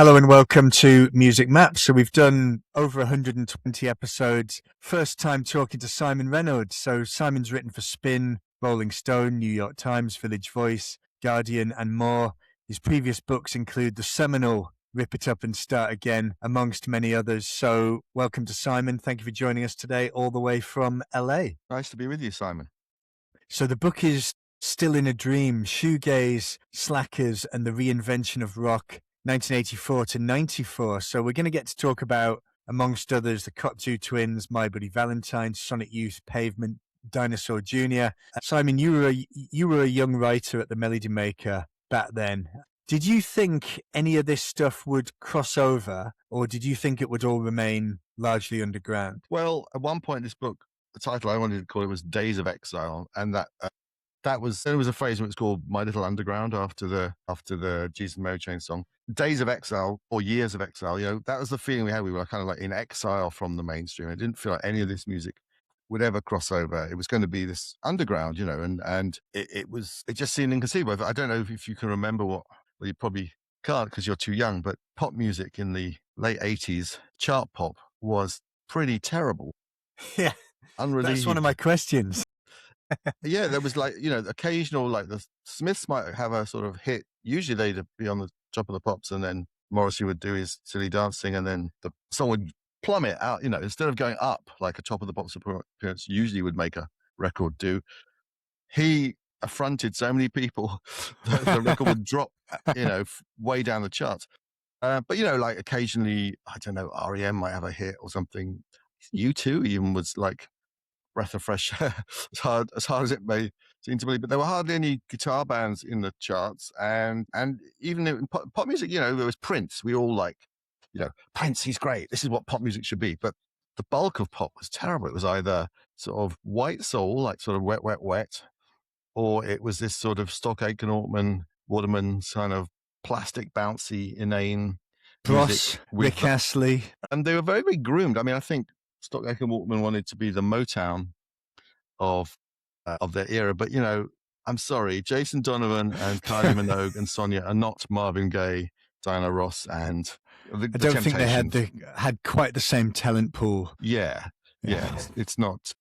Hello and welcome to Music Maps. So we've done over 120 episodes. First time talking to Simon Reynolds. So Simon's written for Spin, Rolling Stone, New York Times, Village Voice, Guardian, and more. His previous books include the seminal Rip It Up and Start Again, amongst many others. So welcome to Simon. Thank you for joining us today, all the way from LA. Nice to be with you, Simon. So the book is Still in a Dream, Shoegaze, Slackers, and the Reinvention of Rock, 1984 to 94. So we're going to get to talk about, amongst others, the Cocteau Twins, My Bloody Valentine, Sonic Youth, Pavement, Dinosaur Jr. Simon, you were a young writer at the Melody Maker back then. Did you think any of this stuff would cross over, or did you think it would all remain largely underground? Well, at one point, this book, the title I wanted to call it was Days of Exile, and there was a phrase when it was called My Little Underground after the Jesus and Mary Chain song. Days of Exile or Years of Exile, that was the feeling we had. We were kind of like in exile from the mainstream. It didn't feel like any of this music would ever cross over. It was going to be this underground, and it just seemed inconceivable. I don't know if you can remember well, you probably can't because you're too young, but pop music in the late 80s, chart pop, was pretty terrible. Yeah, unrelievable. That's one of my questions. Yeah, there was occasional, like the Smiths might have a sort of hit. Usually they'd be on the top of the pops, and then Morrissey would do his silly dancing, and then the song would plummet out, instead of going up like a top of the pops appearance usually would make a record do. He affronted so many people that the record would drop, way down the charts. But, like occasionally, I don't know, REM might have a hit or something. U2 even was like breath of fresh air, as hard as it may seem to be. But there were hardly any guitar bands in the charts. And even in pop music, there was Prince. We all like, Prince, he's great. This is what pop music should be. But the bulk of pop was terrible. It was either sort of white soul, like sort of wet, wet, wet, or it was this sort of stock Aitken Waterman kind of plastic, bouncy, inane Bros, Rick Astley. And they were very, very groomed. I mean, I think Stock Aitken Waterman wanted to be the Motown of their era, but I'm sorry, Jason Donovan and Kylie Minogue and Sonia are not Marvin Gaye, Diana Ross, and I don't think they had quite the same talent pool. Yeah. It's not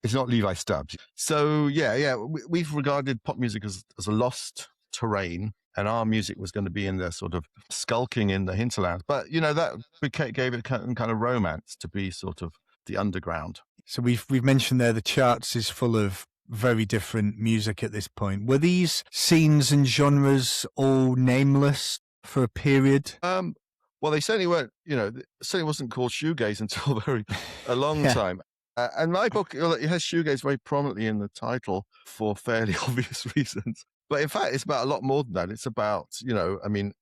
Levi Stubbs. So yeah, we've regarded pop music as a lost terrain, and our music was going to be in the sort of skulking in the hinterland. But that gave it kind of romance to be sort of the underground. So we've mentioned there the charts is full of very different music at this point. Were these scenes and genres all nameless for a period? Well, they certainly weren't. It certainly wasn't called shoegaze until a long time. And my book, it has shoegaze very prominently in the title for fairly obvious reasons. But in fact, it's about a lot more than that. It's about,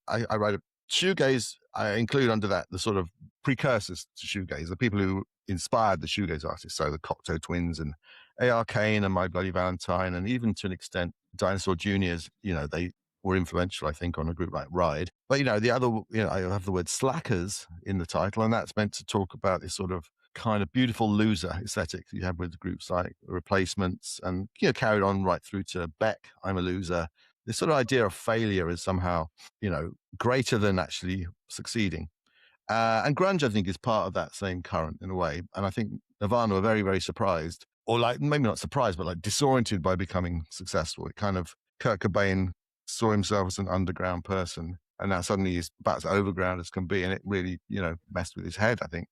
I write a shoegaze. I include under that the sort of precursors to shoegaze, the people who inspired the shoegaze artists. So the Cocteau Twins and A.R. Kane and My Bloody Valentine, and even to an extent, Dinosaur Juniors, they were influential, I think, on a group like Ride. But, the other, I have the word slackers in the title, and that's meant to talk about this sort of kind of beautiful loser aesthetic you have with groups like Replacements, and carried on right through to Beck, I'm a Loser. This sort of idea of failure is somehow greater than actually succeeding, and grunge, I think, is part of that same current in a way. And I think Nirvana were very, very surprised, or like maybe not surprised, but like disoriented by becoming successful. It kind of, Kurt Cobain saw himself as an underground person, and now suddenly he's about as overground as can be, and it really messed with his head, I think.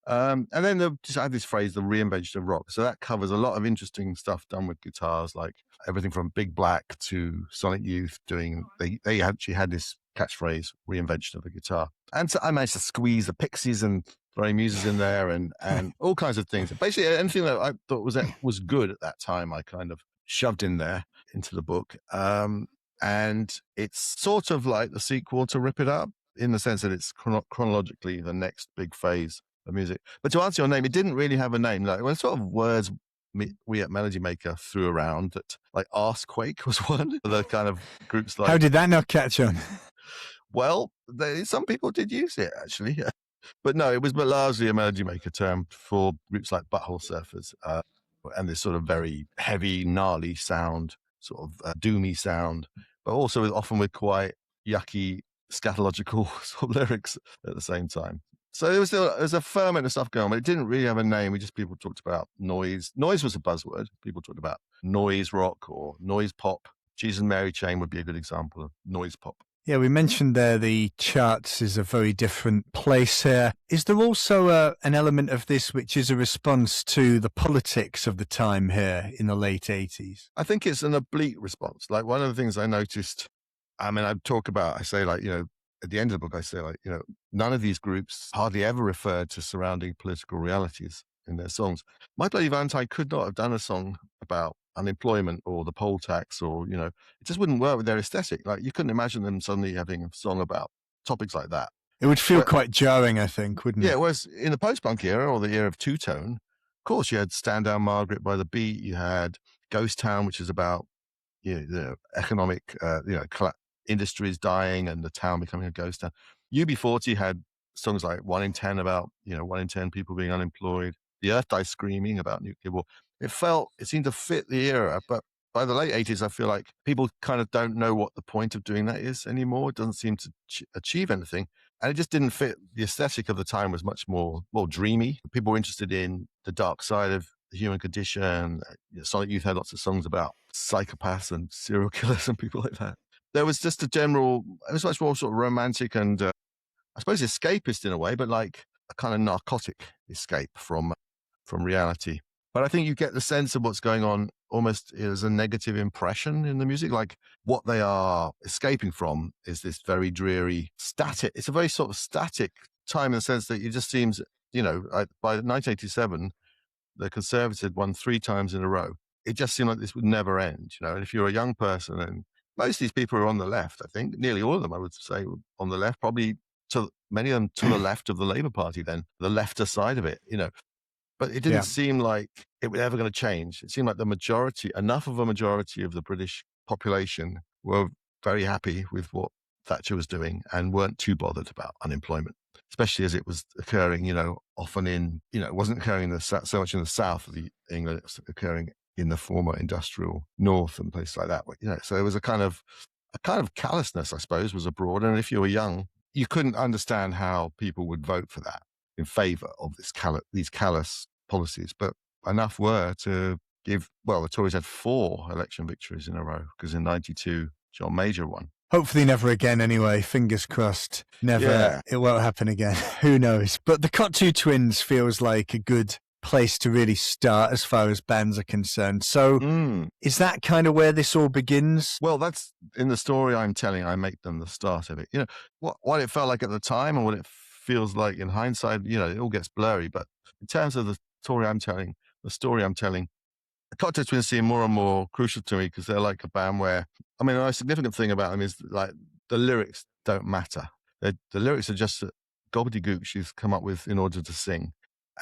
And then I have this phrase, the reinvention of rock. So that covers a lot of interesting stuff done with guitars, like everything from Big Black to Sonic Youth they actually had this catchphrase, reinvention of the guitar. And so I managed to squeeze the Pixies and Throwing Muses in there and all kinds of things. Basically anything that I thought was good at that time, I kind of shoved in there into the book. And it's sort of like the sequel to Rip It Up in the sense that it's chronologically the next big phase of music. But to answer your name, it didn't really have a name. Like, well, sort of words we at Melody Maker threw around, that like Arsequake was one of the kind of groups. Like, how did that not catch on? Well, some people did use it actually, but no, it was largely a Melody Maker term for groups like Butthole Surfers, and this sort of very heavy, gnarly sound, sort of doomy sound, but also often with quite yucky scatological sort of lyrics at the same time. So there was a ferment of stuff going on, but it didn't really have a name. People talked about noise. Noise was a buzzword. People talked about noise rock or noise pop. Jesus and Mary Chain would be a good example of noise pop. Yeah, we mentioned there the charts is a very different place here. Is there also an element of this which is a response to the politics of the time here in the late 80s? I think it's an oblique response. Like one of the things I noticed, I say like, at the end of the book, I say like, none of these groups hardly ever referred to surrounding political realities in their songs. My Bloody Valentine could not have done a song about unemployment or the poll tax or, it just wouldn't work with their aesthetic. Like you couldn't imagine them suddenly having a song about topics like that. It would feel quite jarring, I think, wouldn't it? Yeah, whereas in the post-punk era or the era of two-tone, of course, you had Stand Down Margaret by the Beat, you had Ghost Town, which is about the economic, industries dying and the town becoming a ghost town. UB40 had songs like 1 in 10 about, 1 in 10 people being unemployed. The Earth Dies Screaming about nuclear war. It seemed to fit the era, but by the late 80s, I feel like people kind of don't know what the point of doing that is anymore. It doesn't seem to achieve anything. And it just didn't fit. The aesthetic of the time was much more dreamy. People were interested in the dark side of the human condition. Sonic Youth had lots of songs about psychopaths and serial killers and people like that. There was just it was much more sort of romantic and I suppose escapist in a way, but like a kind of narcotic escape from reality. But I think you get the sense of what's going on almost as a negative impression in the music. Like what they are escaping from is this very dreary, static. It's a very sort of static time in the sense that it just seems, by 1987, the Conservatives had won 3 times in a row. It just seemed like this would never end, And if you're a young person, and most of these people are on the left, I think, nearly all of them, I would say, were on the left, probably many of them to the left of the Labour Party then, the lefter side of it, But it didn't seem like it was ever going to change. It seemed like enough of a majority of the British population were very happy with what Thatcher was doing and weren't too bothered about unemployment, especially as it was occurring, often it wasn't occurring so much in the south of England, it was occurring in the former industrial north and places like that. So there was a kind of callousness, I suppose, was abroad. And if you were young, you couldn't understand how people would vote for that in favor of these callous policies, but enough were to give, the Tories had 4 election victories in a row, because in 92, John Major won. Hopefully never again anyway, fingers crossed. Never, yeah. It won't happen again. Who knows? But the Cocteau Twins feels like a good place to really start as far as bands are concerned. So is that kind of where this all begins? Well, that's in the story I'm telling, I make them the start of it. What it felt like at the time and what it feels like in hindsight, it all gets blurry. But in terms of the story I'm telling, the Cocteau Twins seem more and more crucial to me because they're like a band where, the most significant thing about them is like the lyrics don't matter. The lyrics are just gobbledygook she's come up with in order to sing.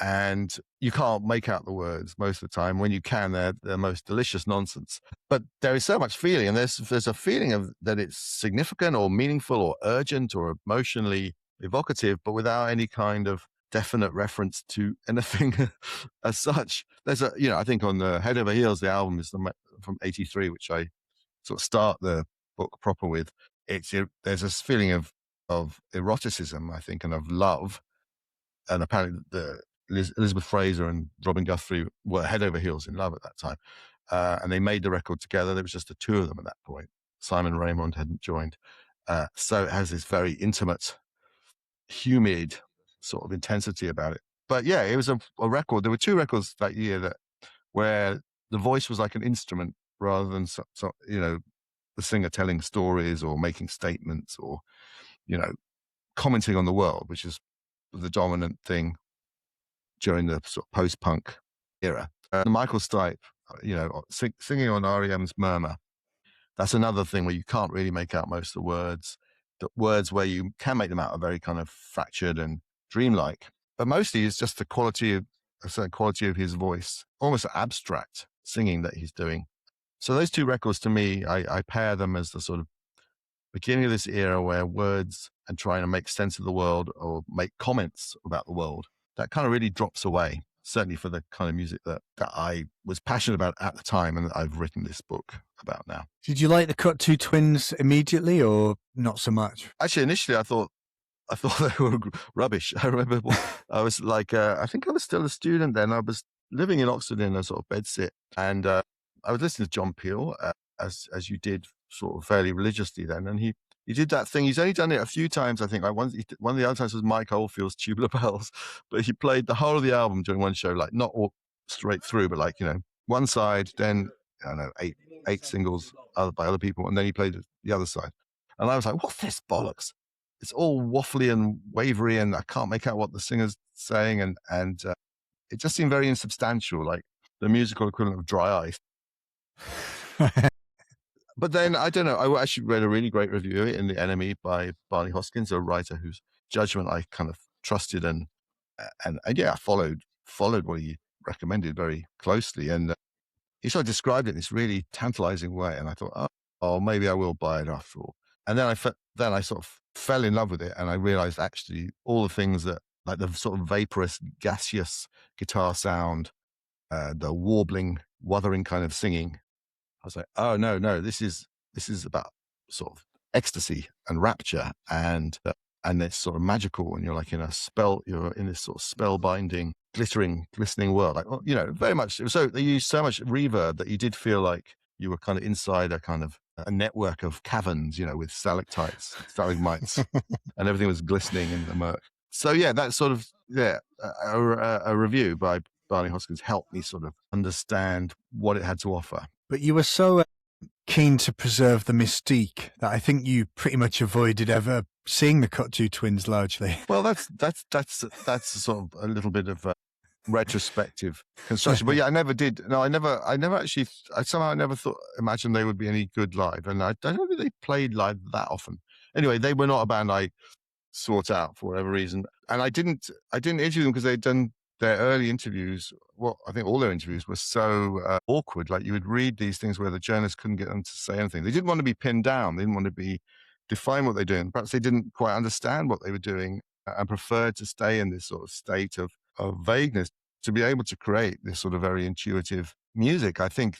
And you can't make out the words most of the time. When you can, they're the most delicious nonsense. But there is so much feeling, and there's a feeling of that it's significant or meaningful or urgent or emotionally evocative, but without any kind of definite reference to anything as such. There's I think on the Head Over Heels, the album is from '83, which I sort of start the book proper with. There's this feeling of eroticism, I think, and of love. And apparently Elizabeth Fraser and Robin Guthrie were head over heels in love at that time. And they made the record together. There was just the 2 of them at that point. Simon Raymond hadn't joined. So it has this very intimate, humid sort of intensity about it. But yeah, it was a record. There were 2 records that year where the voice was like an instrument rather than the singer telling stories or making statements or, commenting on the world, which is the dominant thing during the sort of post-punk era. Michael Stipe, singing on R.E.M's Murmur, that's another thing where you can't really make out most of the words. The words where you can make them out are very kind of fractured and dreamlike, but mostly it's just a certain quality of his voice, almost abstract singing that he's doing. So those 2 records, to me, I pair them as the sort of beginning of this era where words and trying to make sense of the world or make comments about the world, that kind of really drops away. certainly for the kind of music that I was passionate about at the time and that I've written this book about now. Did you like the Cocteau Twins immediately or not so much? Actually, initially I thought they were rubbish. I remember I was like, I think I was still a student then. I was living in Oxford in a sort of bedsit, and I was listening to John Peel, as you did sort of fairly religiously then. And he did that thing. He's only done it a few times, I think. Like one of the other times was Mike Oldfield's Tubular Bells, but he played the whole of the album during one show, like not all straight through, but like, one side, then, I don't know, eight singles by other people, and then he played the other side. And I was like, what's this bollocks? It's all waffly and wavery, and I can't make out what the singer's saying, and it just seemed very insubstantial, like the musical equivalent of dry ice. But then, I don't know, I actually read a really great review of it in The Enemy by Barney Hoskins, a writer whose judgment I kind of trusted, and yeah, followed what he recommended very closely, and he sort of described it in this really tantalizing way, and I thought, oh, maybe I will buy it after all. And then I sort of fell in love with it, and I realized actually all the things that, like the sort of vaporous, gaseous guitar sound, the warbling, wuthering kind of singing. I was like, oh no, this is about sort of ecstasy and rapture, and it's sort of magical, and you're like you're in this sort of spellbinding, glistening world, like, very much. So they used so much reverb that you did feel like you were kind of inside a kind of a network of caverns, with stalactites, stalagmites, and everything was glistening in the murk. So yeah, that sort of, a review by Barney Hoskins helped me sort of understand what it had to offer. But you were so keen to preserve the mystique that I think you pretty much avoided ever seeing the Cocteau Twins largely. Well, that's sort of a little bit of retrospective construction, but yeah, I never did. No, I never actually. I somehow never imagined they would be any good live, and I don't think they played live that often. Anyway, they were not a band I sought out for whatever reason, and I didn't interview them because they'd done their early interviews. Well, I think all their interviews were so awkward. Like, you would read these things where the journalists couldn't get them to say anything. They didn't want to be pinned down. They didn't want to define what they're doing. Perhaps they didn't quite understand what they were doing and preferred to stay in this sort of state of vagueness to be able to create this sort of very intuitive music. I think,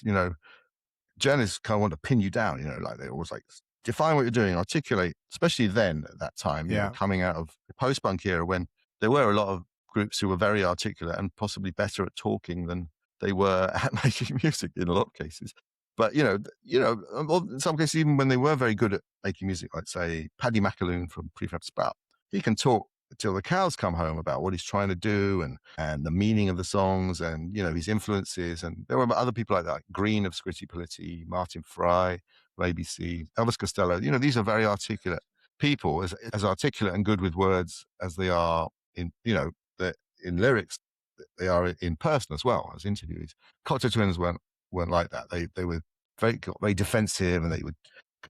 journalists kind of want to pin you down, like they always like, define what you're doing, articulate, especially then at that time, coming out of the post-punk era when there were a lot of groups who were very articulate and possibly better at talking than they were at making music in a lot of cases. But, in some cases, even when they were very good at making music, like, say, Paddy McAloon from Prefab Sprout, he can talk till the cows come home about what he's trying to do and the meaning of the songs and, his influences. And there were other people like that, like Green of Scritti Politti, Martin Fry, ABC, Elvis Costello. These are very articulate people, as articulate and good with words as they are in lyrics. They are in person as well as interviewees. Cocteau Twins weren't like that. They were very defensive, and they would,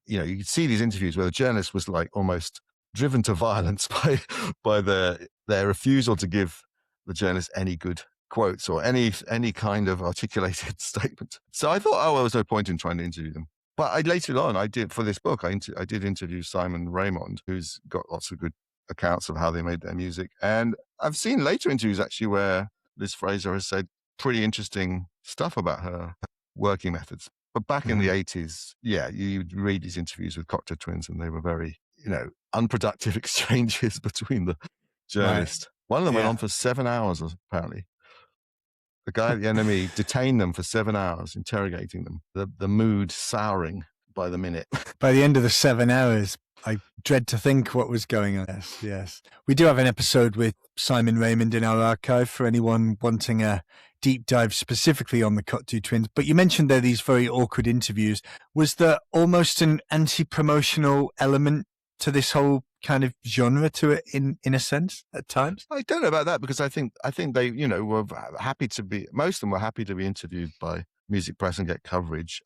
you could see these interviews where the journalist was like almost driven to violence by their refusal to give the journalist any good quotes or any kind of articulated statement. So I thought, there was no point in trying to interview them. But later on, I did, for this book, I did interview Simon Raymond, who's got lots of good accounts of how they made their music. And I've seen later interviews actually where Liz Fraser has said pretty interesting stuff about her working methods. But back in the 80s, you'd read these interviews with Cocteau Twins, and they were very, unproductive exchanges between the journalists. Right. One of them went on for 7 hours, apparently. The guy at the Enemy detained them for 7 hours, interrogating them, the mood souring by the minute. By the end of the 7 hours, I dread to think what was going on. Yes. We do have an episode with Simon Raymond in our archive for anyone wanting a deep dive specifically on the Cocteau Twins. But you mentioned there these very awkward interviews. Was there almost an anti-promotional element to this whole kind of genre to it in a sense at times? I don't know about that, because I think they, were happy to be, most of them were happy to be interviewed by Music Press and get coverage.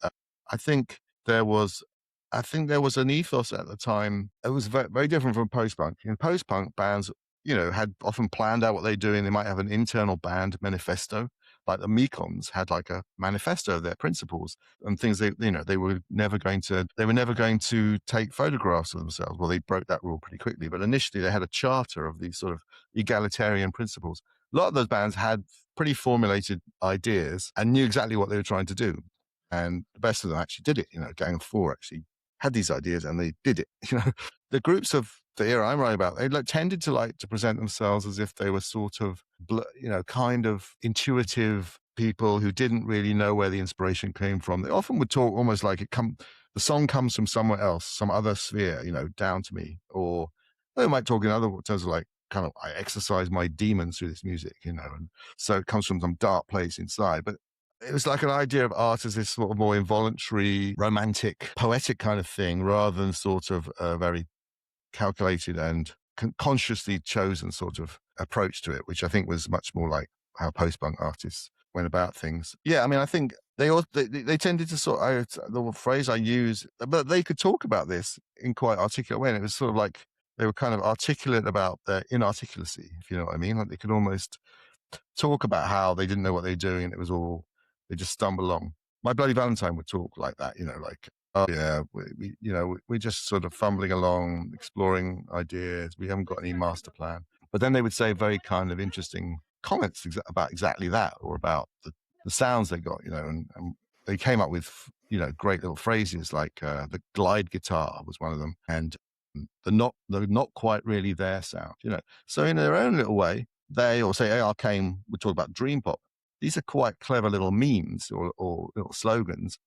I think there was an ethos at the time. It was very, very different from post-punk. In post-punk, bands, had often planned out what they're doing. They might have an internal band manifesto. Like the Mekons had like a manifesto of their principles and things they were never going to take photographs of themselves. Well, they broke that rule pretty quickly, but initially they had a charter of these sort of egalitarian principles. a lot of those bands had pretty formulated ideas and knew exactly what they were trying to do. And the best of them actually did it. Gang of Four actually had these ideas and they did it. The groups of the era I'm writing about, they tended to present themselves as if they were sort of, kind of intuitive people who didn't really know where the inspiration came from. They often would talk almost like the song comes from somewhere else, some other sphere, down to me. Or they might talk in other terms of I exercise my demons through this music, and so it comes from some dark place inside. But it was like an idea of art as this sort of more involuntary, romantic, poetic kind of thing, rather than sort of a very calculated and consciously chosen sort of approach to it, which I think was much more like how post-punk artists went about things. Yeah, I think they tended to the phrase I use, but they could talk about this in quite articulate way. And it was sort of like they were kind of articulate about their inarticulacy, if you know what I mean. Like they could almost talk about how they didn't know what they were doing and it was all, they just stumble along. My Bloody Valentine would talk like that, oh yeah, we're just sort of fumbling along, exploring ideas. We haven't got any master plan. But then they would say very kind of interesting comments about exactly that, or about the sounds they got, and they came up with, great little phrases like the glide guitar was one of them, and the not quite really there sound, So in their own little way, they, or say AR Kane would talk about dream pop. These are quite clever little memes or little slogans.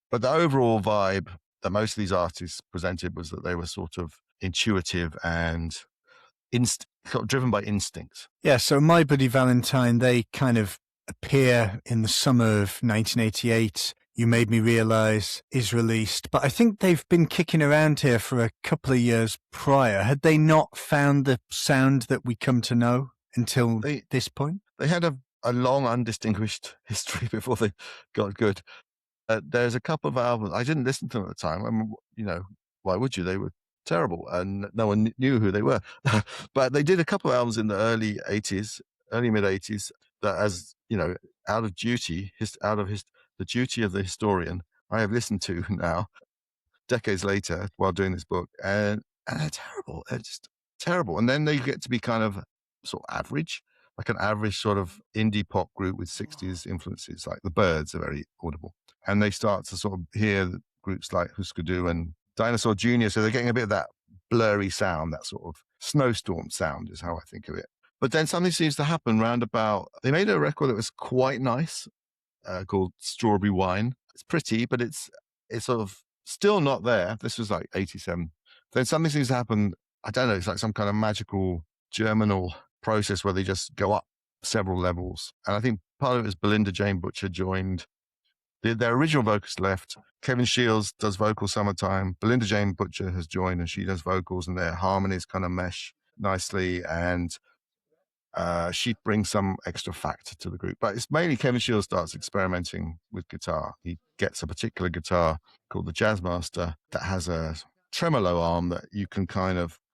But the overall vibe that most of these artists presented was that they were sort of intuitive and driven by instinct. Yeah, so My Bloody Valentine, they kind of appear in the summer of 1988. You Made Me Realize is released, but I think they've been kicking around here for a couple of years prior. Had they not found the sound that we come to know until this point? They had a long undistinguished history before they got good. There's a couple of albums I didn't listen to them at the time. Why would you? They were terrible, and no one knew who they were. But they did a couple of albums in the early mid 80s. That, as out of duty, the duty of the historian, I have listened to now, decades later, while doing this book, and they're terrible. They're just terrible. And then they get to be kind of sort of average. Like an average sort of indie pop group with 60s influences, like the Byrds are very audible. And they start to sort of hear groups like Husker Du and Dinosaur Jr. So they're getting a bit of that blurry sound, that sort of snowstorm sound is how I think of it. But then something seems to happen round about, they made a record that was quite nice called Strawberry Wine. It's pretty, but it's sort of still not there. This was like 87. Then something seems to happen, I don't know, it's like some kind of magical germinal process where they just go up several levels. And I think part of it is Belinda Jane Butcher joined. Their original vocalist left. Kevin Shields does vocals summertime. Belinda Jane Butcher has joined and she does vocals, and their harmonies kind of mesh nicely. And she brings some extra factor to the group. But it's mainly Kevin Shields starts experimenting with guitar. He gets a particular guitar called the Jazzmaster that has a tremolo arm that you can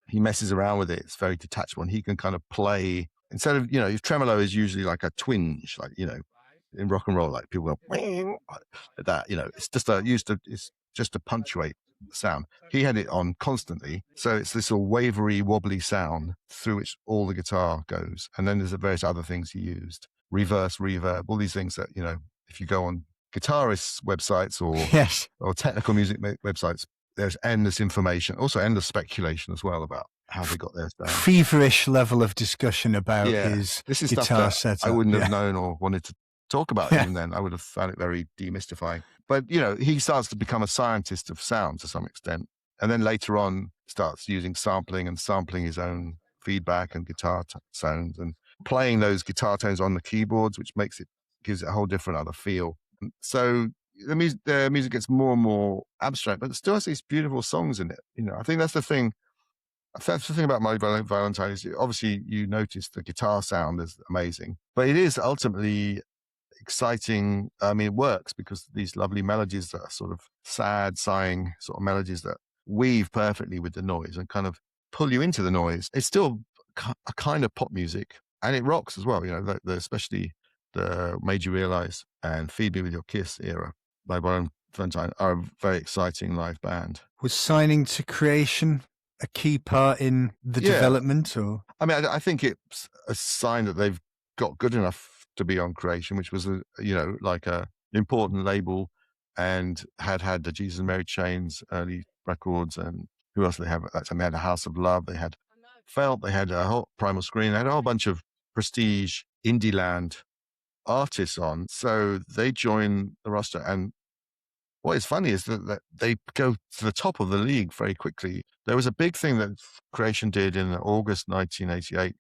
he messes around with it. It's very detachable, and he can kind of play instead of, if tremolo is usually like a twinge, like, in rock and roll, like people go like that, it's just to punctuate the sound. He had it on constantly. So it's this all wavery, wobbly sound through which all the guitar goes. And then there's the various other things he used, reverse, reverb, all these things that, if you go on guitarists' websites or technical music websites, there's endless information, also endless speculation as well about how they got theirs down. Feverish level of discussion about his this is guitar stuff setup. I wouldn't have known or wanted to talk about even then. I would have found it very demystifying. But, he starts to become a scientist of sound to some extent. And then later on starts using sampling his own feedback and guitar sounds and playing those guitar tones on the keyboards, which gives it a whole different other feel. So their music gets more and more abstract, but it still has these beautiful songs in it. I think that's the thing. That's the thing about My Valentine is obviously you notice the guitar sound is amazing, but it is ultimately exciting. I mean, it works because these lovely melodies that are sort of sad, sighing sort of melodies that weave perfectly with the noise and kind of pull you into the noise. It's still a kind of pop music, and it rocks as well. Especially the Made You Realize and Feed Me With Your Kiss era by Valentine are a very exciting live band. Was signing to Creation a key part in the development? Or I mean, I think it's a sign that they've got good enough to be on Creation, which was like a important label, and had the Jesus and Mary Chain's early records, and who else they have at that time? They had a House of Love, they had Felt, they had a whole Primal Screen, they had a whole bunch of prestige indie land artists on. So they join the roster, and what is funny is that they go to the top of the league very quickly. There was a big thing that Creation did in August 1988.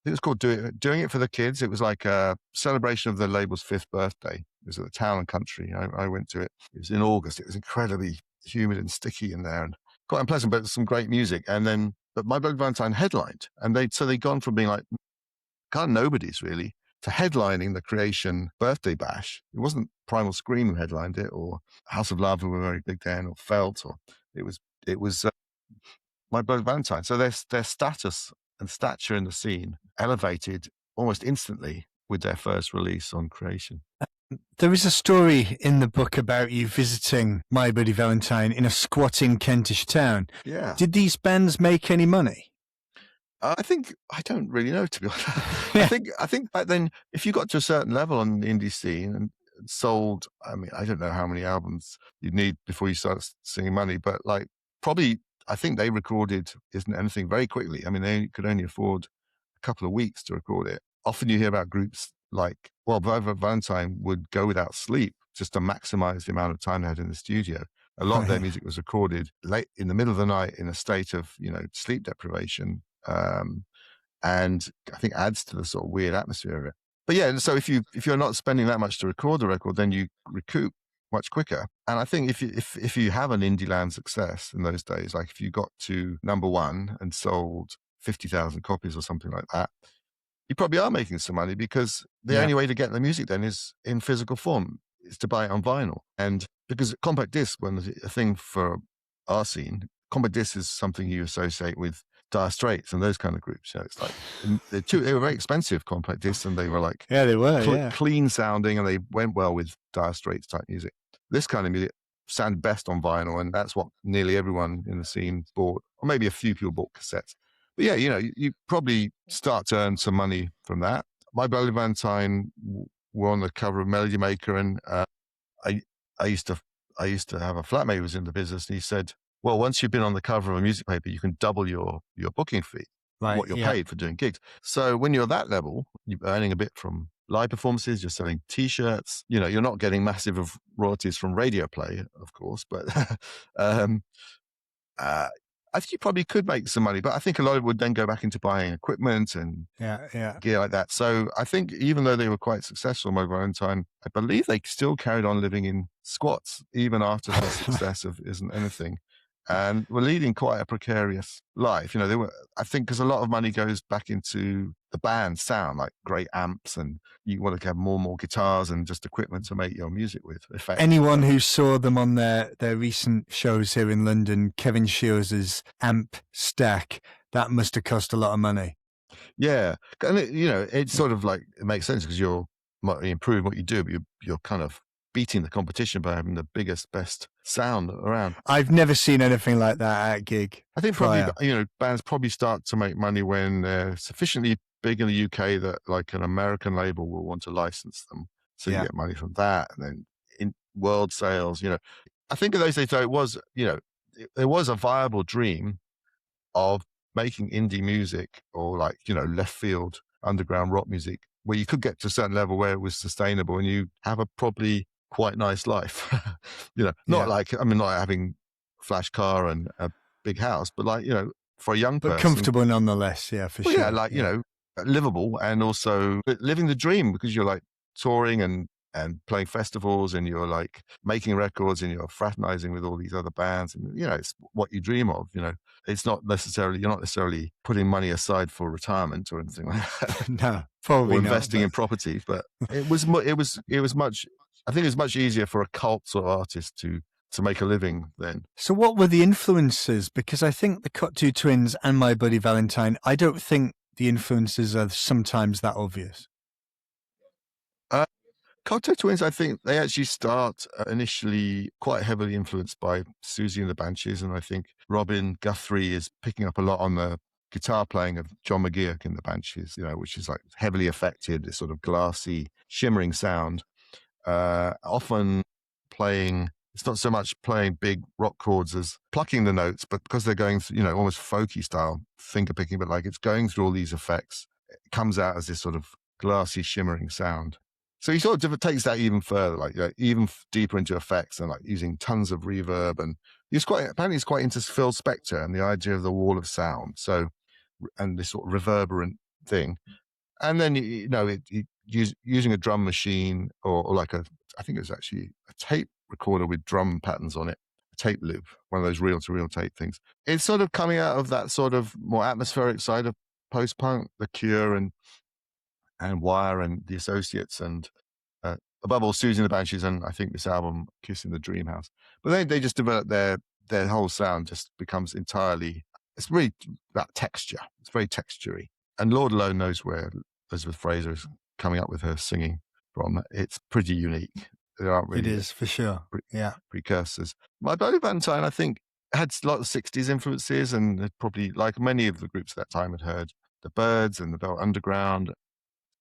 It was called Doing It for the Kids. It was like a celebration of the label's 5th birthday. It was at the Town and Country. I went to it. It was in August. It was incredibly humid and sticky in there and quite unpleasant, but some great music. And then, but My Bloody Valentine headlined, and they'd gone from being like kind of nobodies really to headlining the Creation birthday bash. It wasn't Primal Scream who headlined it, or House of Love, who were very big then, or Felt, or it was My Bloody Valentine. So their status and stature in the scene elevated almost instantly with their first release on Creation. There is a story in the book about you visiting My Bloody Valentine in a squatting Kentish town. Yeah. Did these bands make any money? I don't really know, to be honest. Yeah. I think back then, if you got to a certain level on the indie scene and sold, I mean, I don't know how many albums you'd need before you start seeing money, but like probably, I think they recorded Isn't Anything very quickly. I mean, they could only afford a couple of weeks to record it. Often you hear about groups like, well, Valentine would go without sleep just to maximize the amount of time they had in the studio. A lot of their music was recorded late in the middle of the night in a state of, sleep deprivation. And I think adds to the sort of weird atmosphere of it. But yeah, and so if you're not spending that much to record the record, then you recoup much quicker. And I think if you have an indie land success in those days, like if you got to number 1 and sold 50,000 copies or something like that, you probably are making some money, because the only way to get the music then is in physical form, is to buy it on vinyl. And because compact disc, when a thing for our scene, compact disc is something you associate with Dire Straits and those kind of groups. It's like they were very expensive compact discs, and they were like they were clean sounding, and they went well with Dire Straits type music. This kind of music sounded best on vinyl, and that's what nearly everyone in the scene bought, or maybe a few people bought cassettes. But yeah, you probably start to earn some money from that. My Bloody Valentine were on the cover of Melody Maker, and I used to have a flatmate who was in the business, and he said, well, once you've been on the cover of a music paper, you can double your booking fee, what you're paid for doing gigs. So when you're at that level, you're earning a bit from live performances, you're selling T-shirts, you're not getting massive of royalties from radio play, of course, but I think you probably could make some money, but I think a lot of it would then go back into buying equipment and gear like that. So I think even though they were quite successful, My Valentine, I believe they still carried on living in squats even after the success of Isn't Anything. And were leading quite a precarious life. They were, I think, because a lot of money goes back into the band sound, like great amps, and you want to have more and more guitars and just equipment to make your music with. Effects. Anyone who saw them on their recent shows here in London, Kevin Shields' amp stack, that must have cost a lot of money. Yeah. And it's sort of like, it makes sense because you're improving what you do, but you're kind of beating the competition by having the biggest, best sound around. I've never seen anything like that at a gig. I think probably, bands probably start to make money when they're sufficiently big in the UK that like an American label will want to license them. So you get money from that. And then in world sales, I think in those days, though, it was, there was a viable dream of making indie music, or like, left field underground rock music, where you could get to a certain level where it was sustainable and you have a probably quite nice life. Not like, not having flash car and a big house, but like, for a young person. But comfortable nonetheless, for sure. Yeah, like, livable, and also living the dream, because you're like touring and playing festivals, and you're like making records, and you're fraternizing with all these other bands, and it's what you dream of. It's not necessarily, you're not necessarily putting money aside for retirement or anything like that. No, probably or investing in property, but it was much. I think it was much easier for a cult sort of artist to make a living then. So what were the influences? Because I think the Cocteau Twins and My Bloody Valentine, I don't think the influences are sometimes that obvious. Cocteau Twins, I think they actually start initially quite heavily influenced by Susie and the Banshees, and I think Robin Guthrie is picking up a lot on the guitar playing of John McGeoch in the Banshees, which is like heavily affected, this sort of glassy, shimmering sound. Often playing, it's not so much playing big rock chords as plucking the notes, but because they're going through, almost folky style finger picking, but like it's going through all these effects, it comes out as this sort of glassy, shimmering sound. So he sort of takes that even further, like even deeper into effects and like using tons of reverb. And apparently he's quite into Phil Spector and the idea of the wall of sound. So, and this sort of reverberant thing. And then, using a drum machine or like I think it was actually a tape recorder with drum patterns on it, a tape loop, one of those reel-to-reel tape things. It's sort of coming out of that sort of more atmospheric side of post-punk, The Cure and Wire and The Associates and above all, Susie and the Banshees and I think this album, Kiss in the Dream House. But they just develop their whole sound just becomes entirely, it's really about texture. It's very textury. And Lord alone knows where Elizabeth Fraser is coming up with her singing from. It's pretty unique. There aren't really. It is, for sure. Precursors. My Bloody Valentine, I think, had a lot of 60s influences and probably, like many of the groups at that time, had heard the Byrds and the Velvet Underground.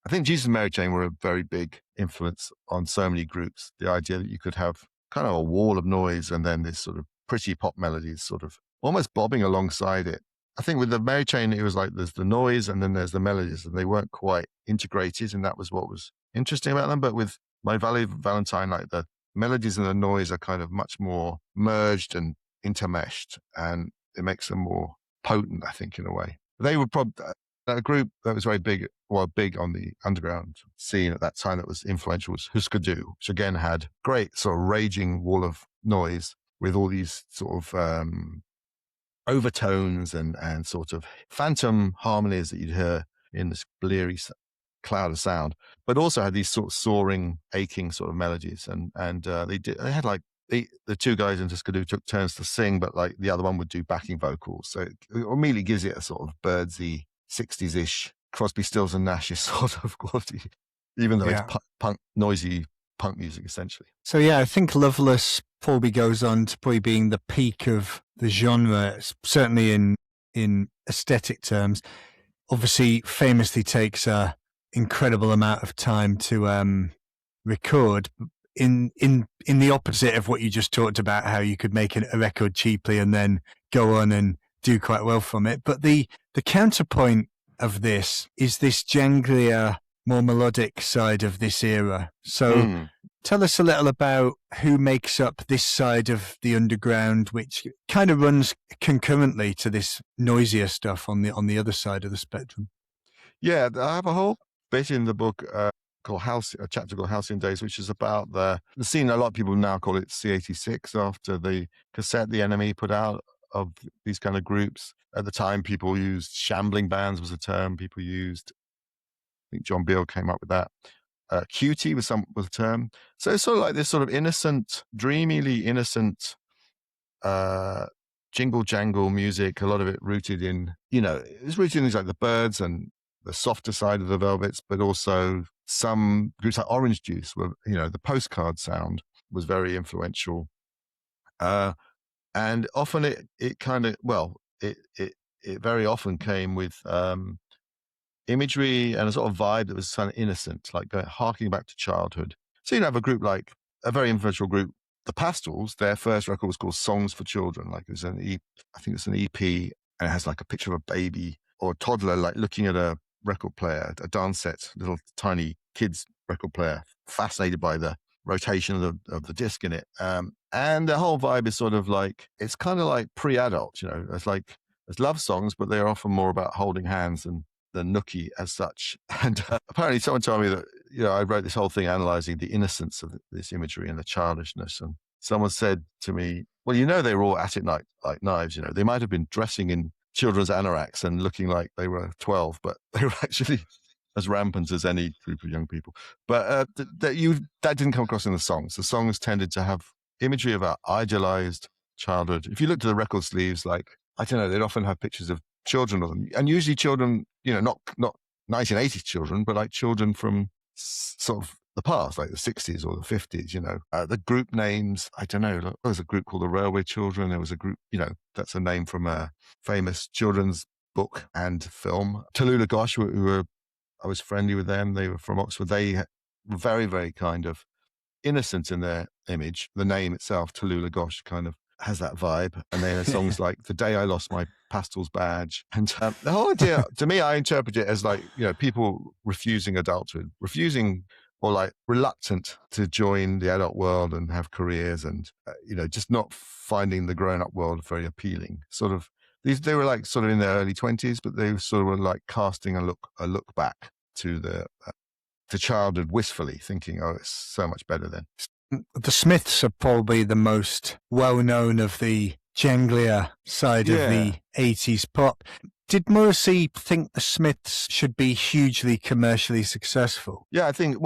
I think Jesus and Mary Chain were a very big influence on so many groups. The idea that you could have kind of a wall of noise and then this sort of pretty pop melodies sort of almost bobbing alongside it. I think with the Mary Chain, it was like there's the noise and then there's the melodies and they weren't quite integrated. And that was what was interesting about them. But with My Bloody Valentine, like the melodies and the noise are kind of much more merged and intermeshed and it makes them more potent, I think, in a way. They were probably a group that was very big on the underground scene at that time that was influential was Husker Du, which again had great sort of raging wall of noise with all these sort of overtones and sort of phantom harmonies that you'd hear in this bleary cloud of sound, but also had these sort of soaring, aching sort of melodies. And they had like the two guys in Husker Du took turns to sing, but like the other one would do backing vocals. So it immediately gives it a sort of birdsy 60s-ish Crosby, Stills and Nash sort of quality, even though it's noisy punk music essentially. So yeah, I think Loveless probably goes on to probably being the peak of the genre, certainly in aesthetic terms. Obviously, famously takes a incredible amount of time to record. In the opposite of what you just talked about, how you could make a record cheaply and then go on and do quite well from it. But the counterpoint of this is this janglier, more melodic side of this era. So tell us a little about who makes up this side of the underground, which kind of runs concurrently to this noisier stuff on the other side of the spectrum. Yeah, I have a whole bit in the book called a chapter called Halcyon Days, which is about the scene. A lot of people now call it C86 after the cassette the Enemy put out of these kind of groups. At the time, people used shambling bands was a term people used. I think John Beale came up with that. Cutie was a term. So it's sort of like this sort of innocent, dreamily innocent jingle jangle music. A lot of it rooted in, it's rooted in things like the Byrds and the softer side of the Velvets, but also some groups like Orange Juice were, the postcard sound was very influential. And often it very often came with imagery and a sort of vibe that was kind of innocent, like harking back to childhood. So have a group like a very influential group, the Pastels. Their first record was called Songs for Children. Like I think it's an EP, and it has like a picture of a baby or a toddler like looking at a record player, a dance set, little tiny kids record player, fascinated by the rotation of the disc in it. And the whole vibe is sort of like, it's kind of like pre-adult, it's love songs, but they're often more about holding hands and the nookie as such. And apparently someone told me that, I wrote this whole thing analyzing the innocence of this imagery and the childishness. And someone said to me, well, they were all at it like knives, they might have been dressing in children's anoraks and looking like they were 12, but they were actually as rampant as any group of young people. But that didn't come across in the songs. The songs tended to have imagery of our idealized childhood. If you look to the record sleeves, like, I don't know, they'd often have pictures of children on them, and usually children, not 1980s children, but like children from sort of the past, like the 60s or the 50s, the group names, I don't know, there was a group called the Railway Children. There was a group, that's a name from a famous children's book and film. Tallulah Gosh, I was friendly with them. They were from Oxford. They were very, very kind of innocent in their image. The name itself, Tallulah Gosh, kind of has that vibe. And then there's songs like The Day I Lost My Pastels Badge. And the whole idea, to me, I interpret it as like, people refusing adulthood, refusing or like reluctant to join the adult world and have careers and, just not finding the grown up world very appealing. Sort of, they were like sort of in their early 20s, but they sort of were like casting a look back to the childhood wistfully, thinking, oh, it's so much better then. The Smiths are probably the most well-known of the janglier side of the 80s pop. Did Morrissey think the Smiths should be hugely commercially successful? Yeah, I think,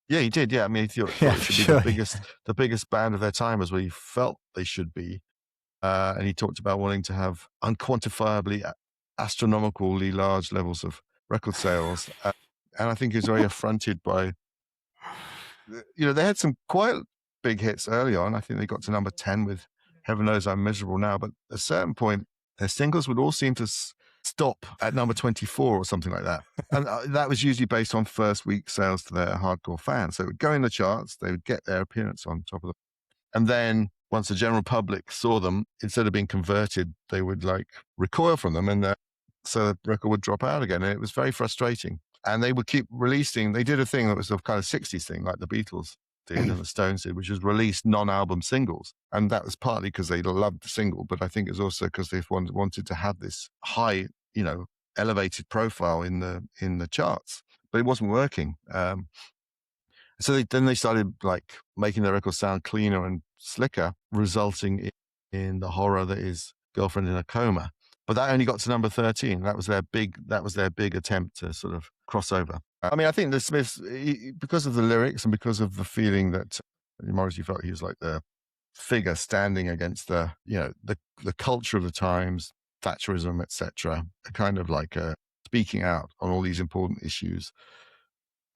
he did. Yeah, I mean, he thought it should be the biggest band of their time was what he felt they should be. And he talked about wanting to have unquantifiably, astronomically large levels of record sales. And I think he was very affronted by, they had some quite big hits early on. I think they got to number 10 with Heaven Knows I'm Miserable Now. But at a certain point, their singles would all seem to stop at number 24 or something like that. And that was usually based on first week sales to their hardcore fans. So it would go in the charts. They would get their appearance on top of them. And then once the general public saw them, instead of being converted, they would like recoil from them. And so the record would drop out again. And it was very frustrating. And they would keep releasing. They did a thing that was a kind of 60s thing, like the Beatles did and the Stones did, which was release non-album singles. And that was partly because they loved the single, but I think it was also because they wanted to have this high, elevated profile in the charts. But it wasn't working. So then they started like making their records sound cleaner and slicker, resulting in the horror that is Girlfriend in a Coma. But that only got to number 13. That was their big attempt to sort of cross over. I mean, I think the Smiths, because of the lyrics and because of the feeling that Morrissey felt he was like the figure standing against the culture of the times, Thatcherism, etc., kind of like speaking out on all these important issues.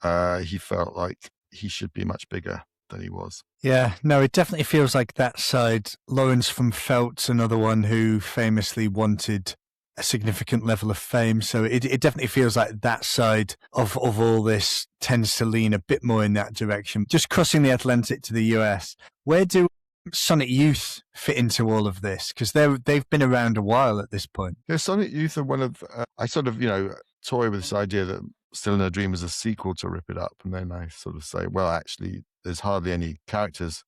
He felt like he should be much bigger than he was. Yeah, no, it definitely feels like that side. Lawrence from Felt's another one who famously wanted a significant level of fame. So it definitely feels like that side of all this tends to lean a bit more in that direction. Just crossing the Atlantic to the US, where do Sonic Youth fit into all of this? Because they've been around a while at this point. Yeah, Sonic Youth are one of, I sort of, toy with this idea that Still in a Dream is a sequel to Rip It Up. And then I sort of say, well, actually, there's hardly any characters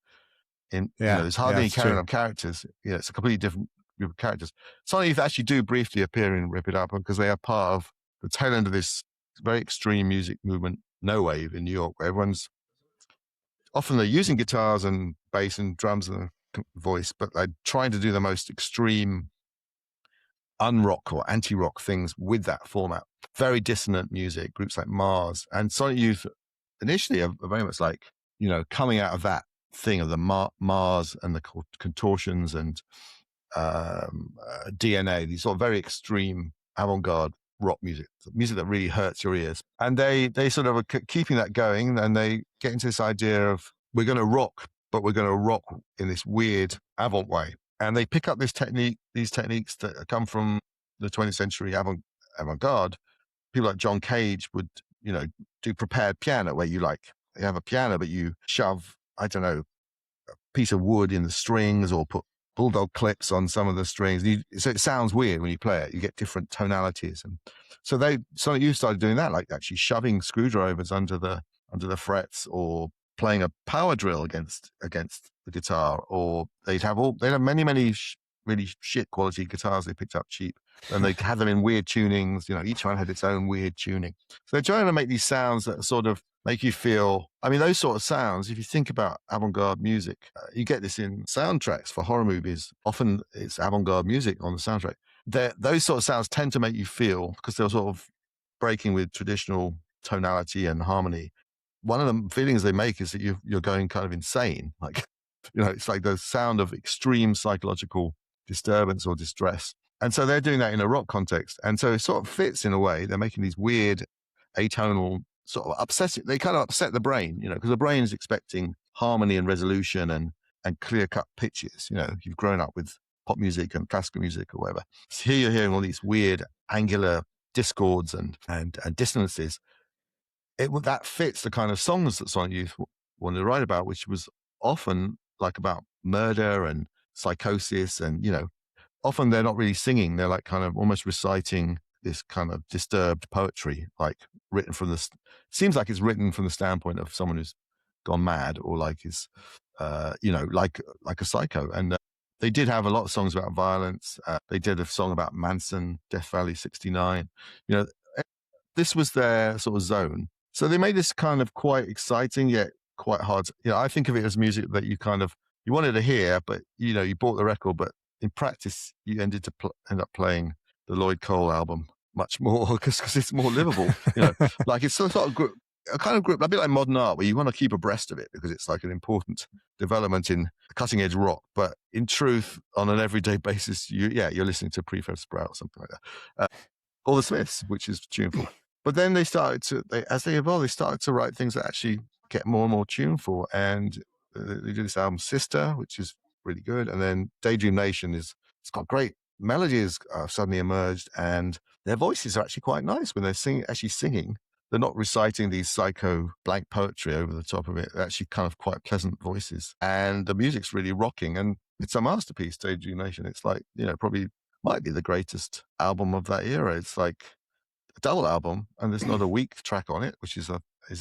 there's hardly any carrying characters. Yeah, it's a completely different group of characters. Sonic Youth actually do briefly appear in Rip It Up because they are part of the tail end of this very extreme music movement, No Wave in New York, where everyone's often they're using guitars and bass and drums and voice, but they're trying to do the most extreme unrock or anti-rock things with that format. Very dissonant music, groups like Mars and Sonic Youth initially are very much like, coming out of that thing of the Mars and the contortions and DNA, these sort of very extreme avant-garde rock music that really hurts your ears. And they sort of are keeping that going, and they get into this idea of we're going to rock, but we're going to rock in this weird avant way. And they pick up these techniques that come from the 20th century avant-garde. People like John Cage would, do prepared piano, where you have a piano, but you shove, I don't know, a piece of wood in the strings or put bulldog clips on some of the strings. So it sounds weird when you play it. You get different tonalities. And so Sonic Youth started doing that, like actually shoving screwdrivers under the frets, or playing a power drill against the guitar, or they'd have many really shit quality guitars they picked up cheap, and they had them in weird tunings. Each one had its own weird tuning. So they're trying to make these sounds that sort of make you feel. I mean, those sort of sounds. If you think about avant-garde music, you get this in soundtracks for horror movies. Often it's avant-garde music on the soundtrack. Those sort of sounds tend to make you feel, because they're sort of breaking with traditional tonality and harmony. One of the feelings they make is that you're going kind of insane. Like, it's like the sound of extreme psychological disturbance or distress. And so they're doing that in a rock context. And so it sort of fits in a way. They're making these weird atonal sort of they kind of upset the brain, because the brain is expecting harmony and resolution and clear-cut pitches. You've grown up with pop music and classical music or whatever. So here you're hearing all these weird angular discords and dissonances. That fits the kind of songs that Sonic Youth wanted to write about, which was often like about murder and psychosis, and often they're not really singing. They're like kind of almost reciting this kind of disturbed poetry, like written from seems like it's written from the standpoint of someone who's gone mad, or like is, like a psycho. And they did have a lot of songs about violence. They did a song about Manson, Death Valley 69. This was their sort of zone. So they made this kind of quite exciting yet quite hard. I think of it as music that you wanted to hear, but you bought the record, but in practice you end up playing the Lloyd Cole album much more because it's more livable. Like it's sort of a kind of group, a bit like modern art, where you want to keep abreast of it because it's like an important development in cutting edge rock. But in truth, on an everyday basis, you're listening to Prefab Sprout or something like that, or the Smiths, which is tuneful. But then as they evolved, they started to write things that actually get more and more tuneful. And they do this album Sister, which is really good. And then Daydream Nation it's got great melodies suddenly emerged, and their voices are actually quite nice when they're actually singing. They're not reciting these psycho blank poetry over the top of it. They're actually kind of quite pleasant voices. And the music's really rocking. And it's a masterpiece, Daydream Nation. It's like, probably might be the greatest album of that era. It's like a double album, and there's not a weak track on it, which is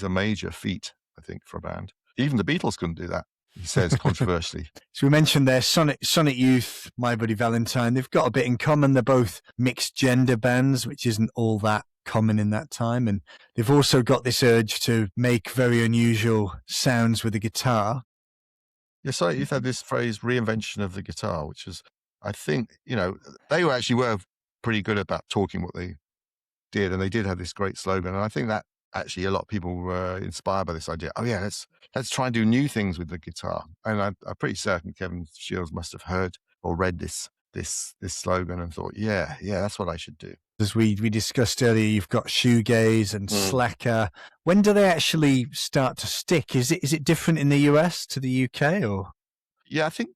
a major feat, I think, for a band. Even the Beatles couldn't do that, he says controversially. So we mentioned there Sonic Youth, My Bloody Valentine. They've got a bit in common. They're both mixed gender bands, which isn't all that common in that time. And they've also got this urge to make very unusual sounds with the guitar. Yeah, Sonic Youth had this phrase, reinvention of the guitar, which is, I think, they were pretty good about talking what they did, and they did have this great slogan. And I think that actually a lot of people were inspired by this idea. Oh yeah, let's try and do new things with the guitar. And I'm pretty certain Kevin Shields must have heard or read this slogan and thought, yeah, that's what I should do. As we discussed earlier, you've got shoegaze and slacker. When do they actually start to stick? Is it different in the US to the UK, or? Yeah, I think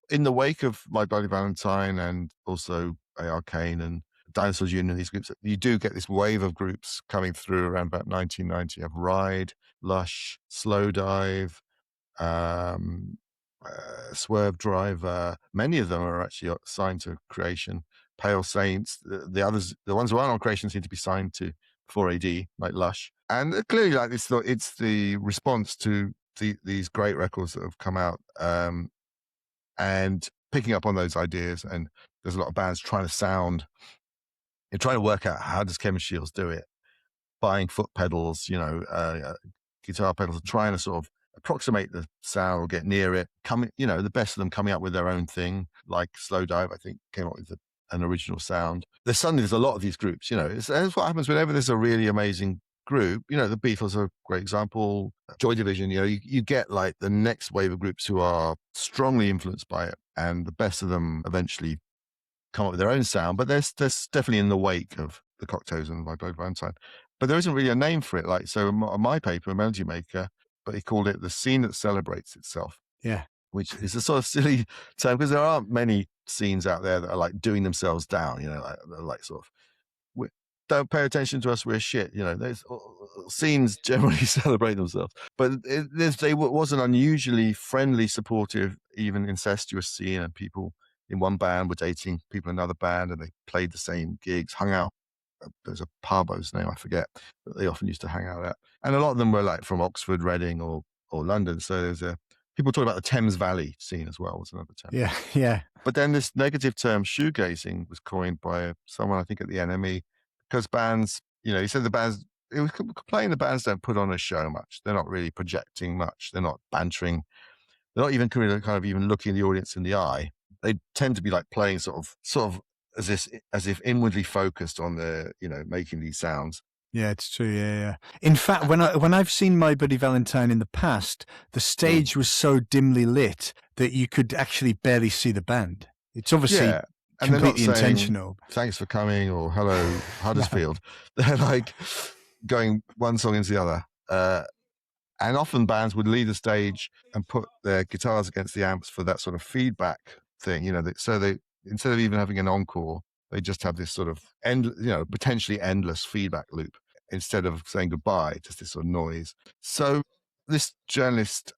in the wake of My Bloody Valentine and also Arcane and Dinosaur Jr and these groups, you do get this wave of groups coming through around about 1990. You have Ride, Lush, Slowdive, Swerve Driver. Many of them are actually signed to Creation. Pale Saints, the others, the ones who aren't on Creation seem to be signed to 4AD, like Lush. And clearly, like it's the response to these great records that have come out, and picking up on those ideas. And there's a lot of bands trying to work out how does Kevin Shields do it, buying foot pedals, guitar pedals, trying to sort of approximate the sound or get near it. The best of them coming up with their own thing, like Slowdive, I think, came up with an original sound. There's a lot of these groups. It's what happens whenever there's a really amazing group. The Beatles are a great example. Joy Division. You get like the next wave of groups who are strongly influenced by it, and the best of them eventually come up with their own sound. But there's definitely in the wake of the Cocteaus and My Bloody Valentine. But there isn't really a name for it. Like, so on my paper, Melody Maker, but he called it the scene that celebrates itself. Yeah. Which is a sort of silly term because there aren't many scenes out there that are like doing themselves down, like sort of, don't pay attention to us, we're shit. There's scenes generally celebrate themselves. But there was an unusually friendly, supportive, even incestuous scene, and people in one band were dating people in another band, and they played the same gigs, hung out. There's a pub, whose name I forget, that they often used to hang out at. And a lot of them were like from Oxford, Reading, or London. So people talk about the Thames Valley scene as well, was another term. Yeah. But then this negative term, shoegazing, was coined by someone, I think, at the NME, because bands, he said it was complaining the bands don't put on a show much. They're not really projecting much. They're not bantering. They're not even kind of even looking the audience in the eye. They tend to be like playing sort of as if inwardly focused on making these sounds. Yeah, it's true. Yeah. In fact, when I've seen My Bloody Valentine in the past, the stage was so dimly lit that you could actually barely see the band. It's obviously completely intentional. Thanks for coming, or hello Huddersfield. They're like going one song into the other. And often bands would leave the stage and put their guitars against the amps for that sort of feedback thing, so they, instead of even having an encore, they just have this sort of potentially endless feedback loop instead of saying goodbye, just this sort of noise. So this journalist,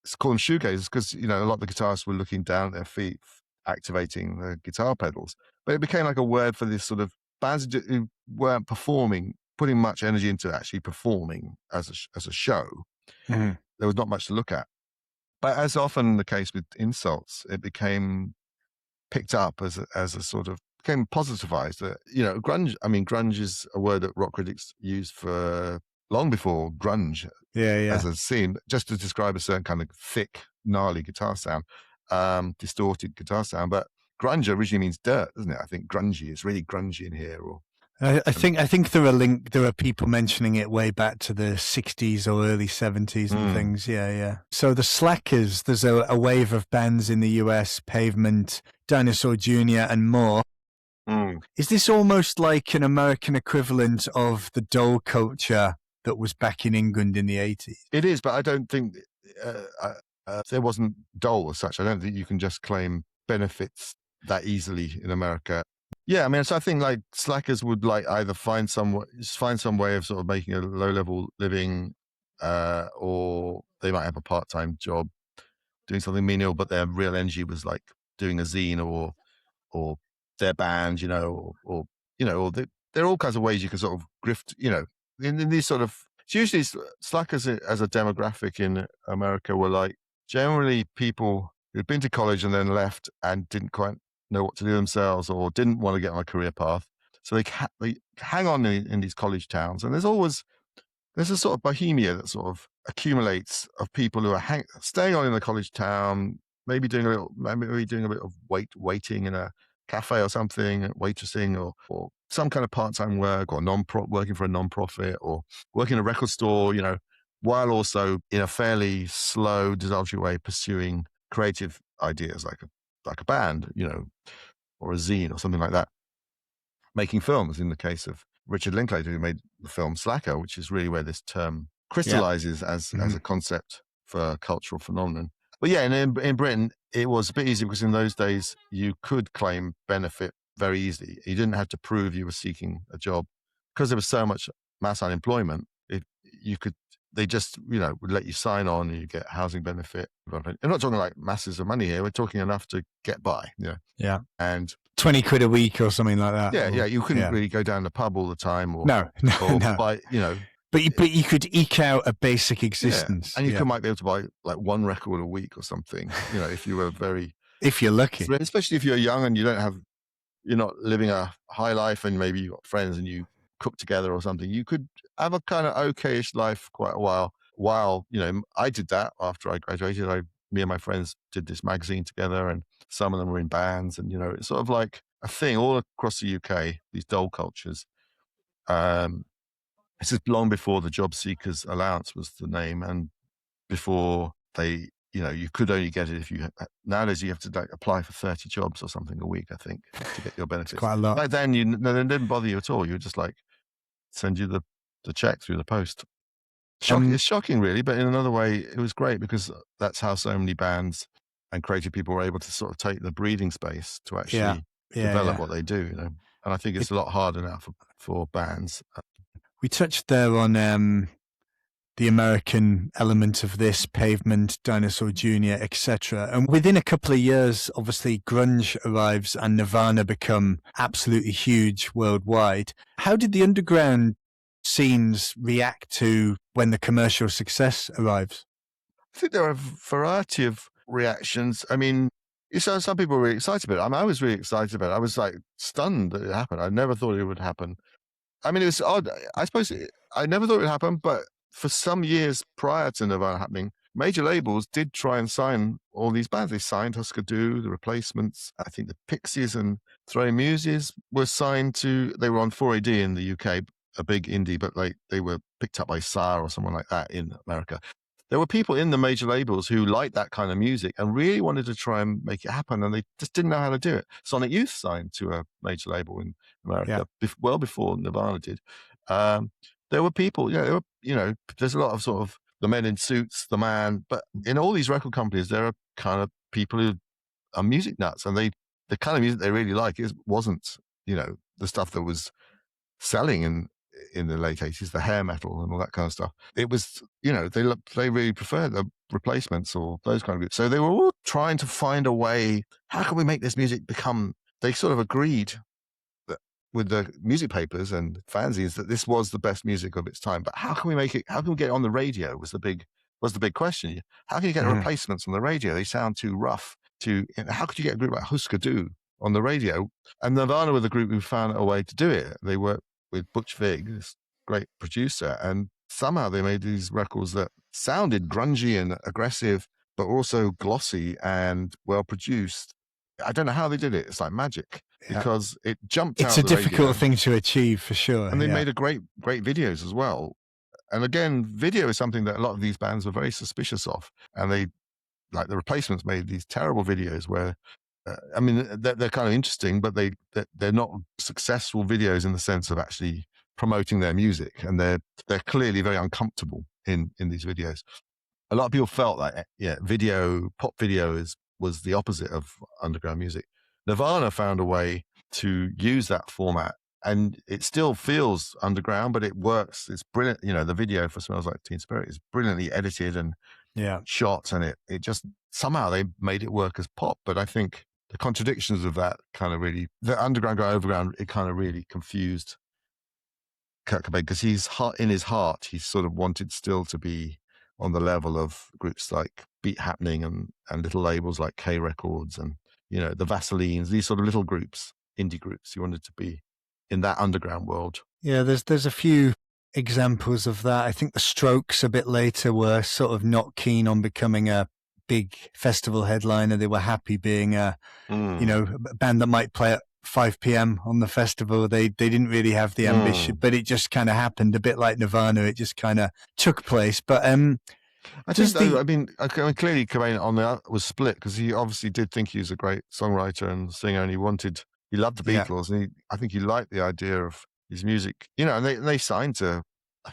it's called them shoegazers because, a lot of the guitarists were looking down at their feet, activating the guitar pedals. But it became like a word for this sort of bands who weren't performing, putting much energy into actually performing as a show. Mm-hmm. There was not much to look at. But as often the case with insults, it became picked up as a sort of, became positivized. Grunge, grunge is a word that rock critics used for long before grunge as a scene, just to describe a certain kind of thick, gnarly guitar sound, distorted guitar sound. But grunge originally means dirt, doesn't it? I think grungy is really grungy in here. Or I think there are people mentioning it way back to the 60s or early 70s and things. Yeah. So the Slackers, there's a wave of bands in the US, Pavement, Dinosaur Jr, and more. Is this almost like an American equivalent of the dole culture that was back in England in the 80s? It is, but I don't think there wasn't dole as such. I don't think you can just claim benefits that easily in America. Yeah, so I think like slackers would like either find some way of sort of making a low-level living, or they might have a part-time job doing something menial, but their real energy was like doing a zine or their band, there are all kinds of ways you can sort of grift, in these sort of, it's usually slackers as a demographic in America were like generally people who'd been to college and then left and didn't quite know what to do themselves or didn't want to get on a career path. So they hang on in these college towns, and there's a sort of bohemia that sort of accumulates of people who are staying on in the college town, maybe doing a bit of waiting in a cafe or something, waitressing or some kind of part-time work, or working for a non-profit, or working in a record store, while also in a fairly slow, desultory way pursuing creative ideas like a band, or a zine or something like that. Making films, in the case of Richard Linklater, who made the film Slacker, which is really where this term crystallizes as a concept for a cultural phenomenon. But yeah, and in Britain, it was a bit easier because in those days you could claim benefit very easily. You didn't have to prove you were seeking a job because there was so much mass unemployment. They just, would let you sign on and you get housing benefit. I'm not talking like masses of money here. We're talking enough to get by. Yeah. And 20 quid a week or something like that. Yeah. You couldn't really go down the pub all the time or no. buy, But you could eke out a basic existence. Yeah. And you might be able to buy like one record a week or something, if you were if you're lucky. Especially if you're young and you're not living a high life and maybe you've got friends and you cook together or something, you could have a kind of okayish life quite a while. I did that after I graduated. Me and my friends did this magazine together, and some of them were in bands, and it's sort of like a thing all across the UK, these dole cultures. This is long before the Job Seekers Allowance was the name, and before they, you could only get it if you, nowadays you have to like apply for 30 jobs or something a week, I think, to get your benefits. It's quite a lot. Back then, they didn't bother you at all. You would just like send you the check through the post. It's shocking, really, but in another way, it was great because that's how so many bands and creative people were able to sort of take the breathing space to actually develop what they do. And I think it's a lot harder now for bands. We touched there on the American element of this, Pavement, Dinosaur Jr, etc. And within a couple of years, obviously, grunge arrives and Nirvana become absolutely huge worldwide. How did the underground scenes react to when the commercial success arrives? I think there are a variety of reactions. Some people were really excited about it. I was really excited about it. I was like stunned that it happened. I never thought it would happen. It was odd. I suppose I never thought it would happen, but for some years prior to Nirvana happening, major labels did try and sign all these bands. They signed Husker Du, The Replacements. I think the Pixies and Throwing Muses were signed to, they were on 4AD in the UK, a big indie, but like they were picked up by SAR or someone like that in America. There were people in the major labels who liked that kind of music and really wanted to try and make it happen, and they just didn't know how to do it. Sonic Youth signed to a major label in America well before Nirvana did. There were people, there's a lot of sort of the men in suits, the man, but in all these record companies, there are kind of people who are music nuts, and the kind of music they really like wasn't, you know, the stuff that was selling in the late 80s, the hair metal and all that kind of stuff. It was, you know, they really preferred the Replacements or those kind of groups. So they were all trying to find a way, how can we make this music become, they sort of agreed that with the music papers and fanzines that this was the best music of its time. But how can we make it, how can we get it on the radio was the big question. How can you get Replacements on the radio? They sound too rough. How could you get a group like Husker Du on the radio? And Nirvana were the group who found a way to do it. They worked with Butch Vig, this great producer, and somehow they made these records that sounded grungy and aggressive, but also glossy and well produced. I don't know how they did it. It's like magic because it jumped out. It's a difficult thing to achieve for sure. And they made great videos as well. And again, video is something that a lot of these bands were very suspicious of. And they, like the Replacements, made these terrible videos where, I mean, they're kind of interesting, but they're not successful videos in the sense of actually promoting their music. And they're clearly very uncomfortable in these videos. A lot of people felt like, pop video was the opposite of underground music. Nirvana found a way to use that format, and it still feels underground, but it works. It's brilliant. You know, the video for Smells Like Teen Spirit is brilliantly edited and shot, and it just, somehow they made it work as pop. But I think the contradictions of that kind of really, the underground go overground, it kind of really confused Kurt Cobain, because in his heart, he sort of wanted still to be on the level of groups like Beat Happening and little labels like K Records and, you know, the Vaselines, these sort of little groups, indie groups. He wanted to be in that underground world. Yeah, there's a few examples of that. I think the Strokes a bit later were sort of not keen on becoming a big festival headliner. They were happy being a band that might play at 5 p.m. on the festival. They didn't really have the ambition, but it just kind of happened, a bit like Nirvana. It just kind of took place. But I mean, clearly Cobain was split, because he obviously did think he was a great songwriter and singer, and he loved the Beatles, and I think he liked the idea of his music, you know, and they signed to.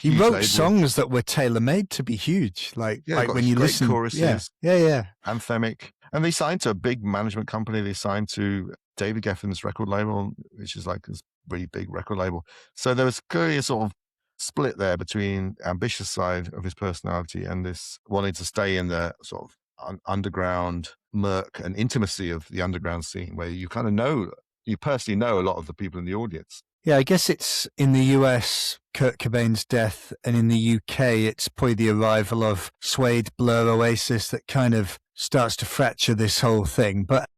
He wrote songs that were tailor-made to be huge, like when you listen, choruses, anthemic, and they signed to a big management company. They signed to David Geffen's record label, which is like this really big record label. So there was clearly a sort of split there between ambitious side of his personality and this wanting to stay in the sort of underground murk and intimacy of the underground scene, where you kind of you personally know a lot of the people in the audience. Yeah, I guess it's in the US, Kurt Cobain's death, and in the UK, it's probably the arrival of Suede, Blur, Oasis that kind of starts to fracture this whole thing. But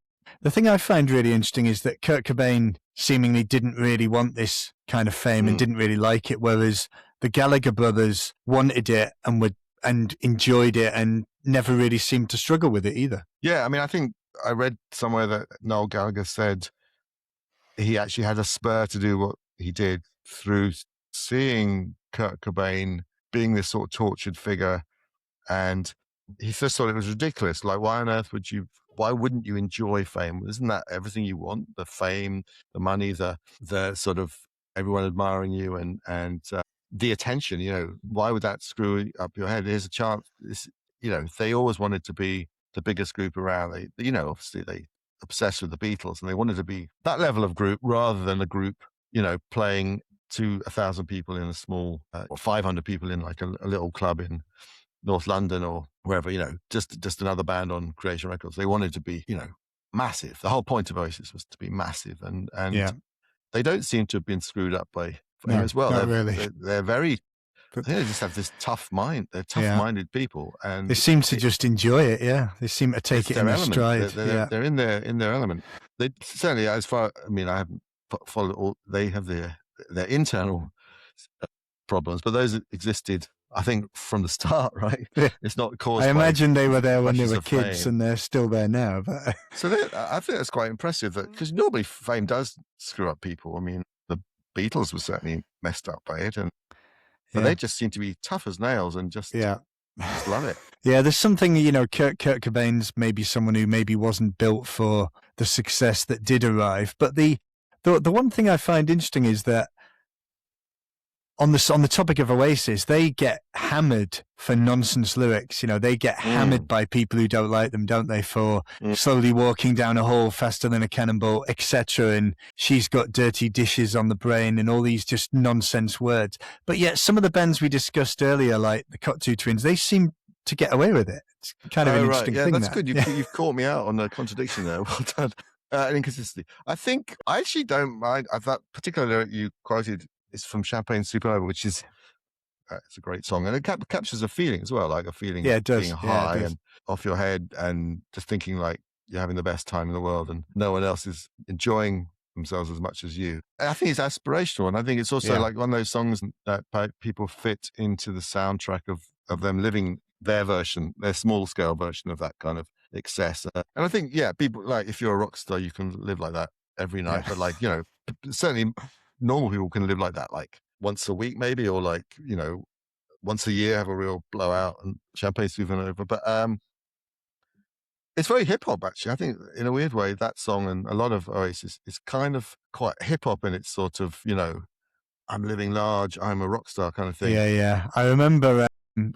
the thing I find really interesting is that Kurt Cobain seemingly didn't really want this kind of fame and didn't really like it, whereas the Gallagher brothers wanted it and enjoyed it and never really seemed to struggle with it either. Yeah, I mean, I think I read somewhere that Noel Gallagher said he actually had a spur to do what he did through seeing Kurt Cobain being this sort of tortured figure, and he just thought it was ridiculous. Like, why wouldn't you enjoy fame? Isn't that everything you want? The fame, the money, the sort of everyone admiring you and the attention, you know, why would that screw up your head? There's a chance, you know, they always wanted to be the biggest group around. They, you know, obviously they obsessed with the Beatles, and they wanted to be that level of group rather than a group, you know, playing to 1,000 people in a small or 500 people in like a little club in North London or wherever, you know, just another band on Creation Records. They wanted to be, you know, massive. The whole point of Oasis was to be massive, and they don't seem to have been screwed up by fame as well. They're very. They just have this tough mind. They're tough-minded people, and they seem to just enjoy it. Yeah, they seem to take it in their stride. They're in their element. They certainly, as far, I mean, I haven't followed all. They have their internal problems, but those existed, I think, from the start. Right? It's not caused. I imagine they were there when they were kids, and they're still there now. But so I think that's quite impressive. Because normally fame does screw up people. I mean, the Beatles were certainly messed up by it, but they just seem to be tough as nails and just love it. Yeah, there's something, you know, Kurt Cobain's maybe someone who maybe wasn't built for the success that did arrive. But the one thing I find interesting is that on the topic of Oasis, they get hammered for nonsense lyrics. You know, they get hammered by people who don't like them, don't they? For slowly walking down a hall faster than a cannonball, etc. And she's got dirty dishes on the brain, and all these just nonsense words. But yet, some of the bands we discussed earlier, like the Cocteau Twins, they seem to get away with it. It's kind of an interesting thing. That's good. You've caught me out on the contradiction there. Well done. An inconsistency. I actually don't mind. That particular lyric you quoted is from Champagne Supernova, which is it's a great song, and it captures a feeling as well, like a feeling of being high and off your head, and just thinking like you're having the best time in the world, and no one else is enjoying themselves as much as you. I think it's aspirational, and I think it's also like one of those songs that people fit into the soundtrack of them living their version, their small scale version of that kind of excess. And I think, people like, if you're a rock star, you can live like that every night, but like, you know, certainly normal people can live like that, like once a week maybe, or like, you know, once a year, have a real blowout and Champagne Supernova. But it's very hip hop, actually. I think in a weird way, that song and a lot of Oasis is kind of quite hip hop in its sort of, you know, I'm living large, I'm a rock star kind of thing. Yeah. I remember